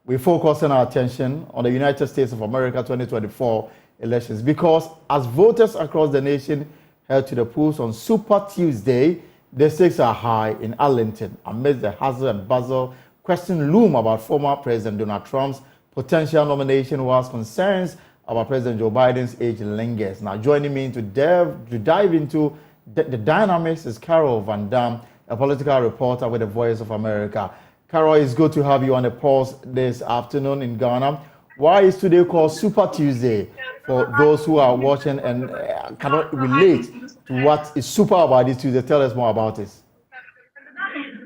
we're focusing our attention on the United States of America 2024 elections because as voters across the nation head to the polls on Super Tuesday, the stakes are high in Arlington amidst the hustle and bustle. Questions loom about former President Donald Trump's potential nomination, whilst concerns about President Joe Biden's age lingers. Now, joining me to dive into the dynamics is Carol Van Dam, a political reporter with the Voice of America. Carol, it's good to have you on the pulse this afternoon in Ghana. Why is today called Super Tuesday for those who are watching and cannot relate to what is super about this Tuesday? Tell us more about this.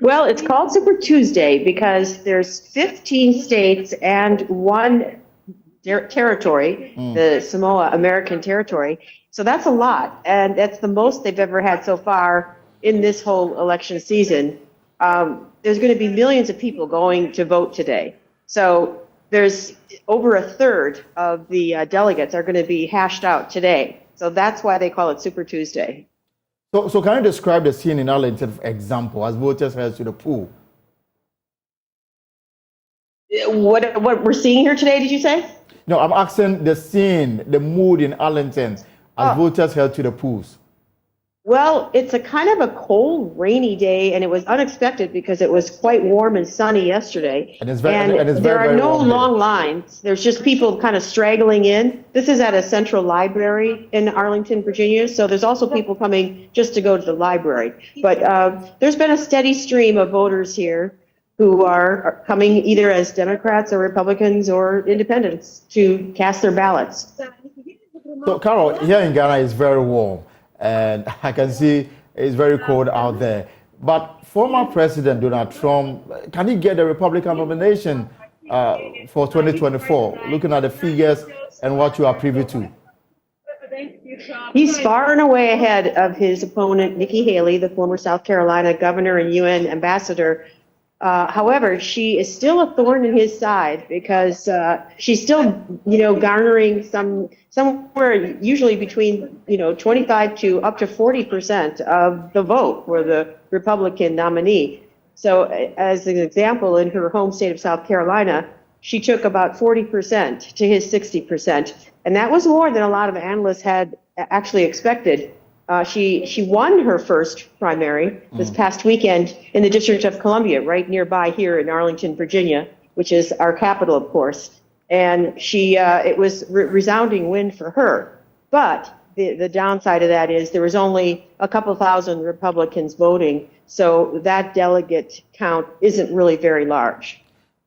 Well, it's called Super Tuesday because there's 15 states and one territory, the Samoa American territory. So that's a lot, and that's the most they've ever had so far in this whole election season. There's going to be millions of people going to vote today. So there's over a third of the delegates are going to be hashed out today. So that's why they call it Super Tuesday. So can you describe the scene in Arlington, for example, as voters head to the poll? What we're seeing here today, did you say? No, I'm asking the scene, the mood in Arlington as voters head to the polls. Well, it's a kind of a cold, rainy day, and it was unexpected because it was quite warm and sunny yesterday. And there are no long lines. There's just people kind of straggling in. This is at a central library in Arlington, Virginia, so there's also people coming just to go to the library. But there's been a steady stream of voters here who are coming either as Democrats or Republicans or independents to cast their ballots. So, Carol, here in Ghana it's very warm. And I can see it's very cold out there. But former President Donald Trump, can he get the Republican nomination for 2024, looking at the figures and what you are privy to? He's far and away ahead of his opponent, Nikki Haley, the former South Carolina governor and UN ambassador. However, she is still a thorn in his side because she's still, garnering somewhere usually between, 25 to up to 40% of the vote for the Republican nominee. So as an example, in her home state of South Carolina, she took about 40% to his 60%. And that was more than a lot of analysts had actually expected. She won her first primary this past weekend in the District of Columbia, right nearby here in Arlington, Virginia, which is our capital, of course. And it was resounding win for her. But the downside of that is there was only a couple thousand Republicans voting, so that delegate count isn't really very large.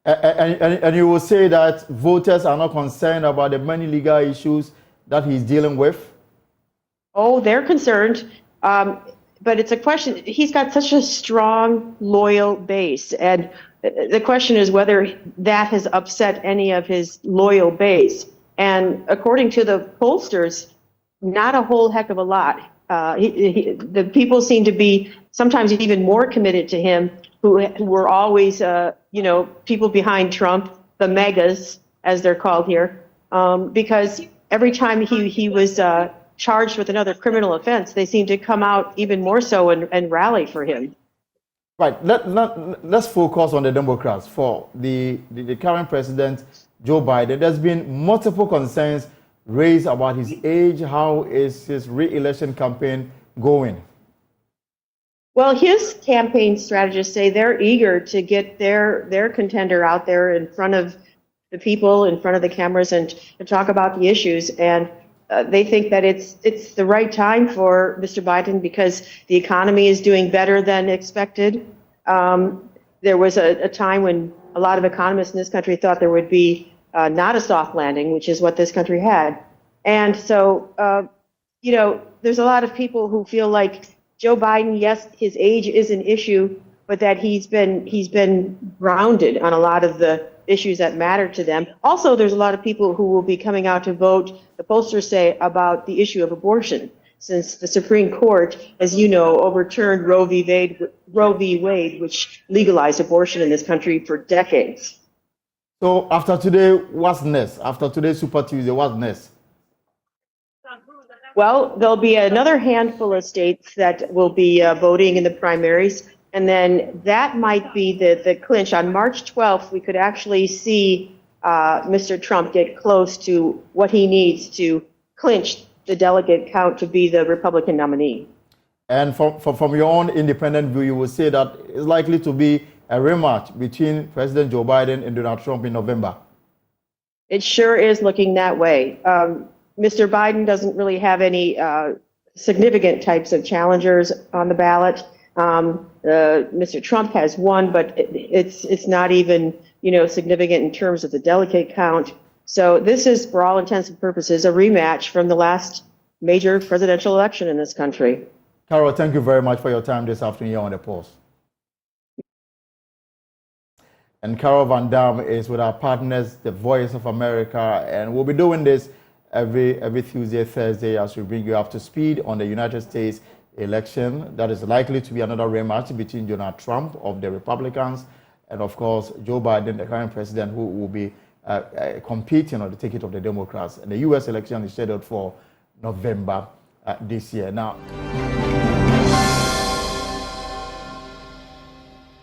And you will say that voters are not concerned about the many legal issues that he's dealing with? Oh, they're concerned, but it's a question. He's got such a strong, loyal base, and the question is whether that has upset any of his loyal base. And according to the pollsters, not a whole heck of a lot. The people seem to be sometimes even more committed to him, who were always, people behind Trump, the megas, as they're called here, because every time he was charged with another criminal offense, they seem to come out even more so and rally for him. Right. Let's focus on the Democrats. For the current president, Joe Biden, there's been multiple concerns raised about his age. How is his re-election campaign going? Well, his campaign strategists say they're eager to get their contender out there in front of the people, in front of the cameras, and to talk about the issues. And they think that it's the right time for Mr. Biden because the economy is doing better than expected. There was a time when a lot of economists in this country thought there would be not a soft landing, which is what this country had. And so, there's a lot of people who feel like Joe Biden, yes, his age is an issue, but that he's been grounded on a lot of the issues that matter to them. Also, there's a lot of people who will be coming out to vote, the pollsters say, about the issue of abortion, since the Supreme Court, as you know, overturned Roe v. Wade, which legalized abortion in this country for decades. So after today, what's next? After today's Super Tuesday, what's next? Well, there'll be another handful of states that will be voting in the primaries. And then that might be the clinch. On March 12th, we could actually see Mr. Trump get close to what he needs to clinch the delegate count to be the Republican nominee. And from your own independent view, you would say that it's likely to be a rematch between President Joe Biden and Donald Trump in November. It sure is looking that way. Mr. Biden doesn't really have any significant types of challengers on the ballot. Mr. Trump has one, but it's not even significant in terms of the delegate count. So this is, for all intents and purposes, a rematch from the last major presidential election in this country. Carol, thank you very much for your time this afternoon here on The Pulse. And Carol Van Dam is with our partners, The Voice of America, and we'll be doing this every Tuesday, Thursday, as we bring you up to speed on the United States election. That is likely to be another rematch between Donald Trump of the Republicans and, of course, Joe Biden, the current president, who will be competing on the ticket of the Democrats. And the U.S. election is scheduled for November this year. Now,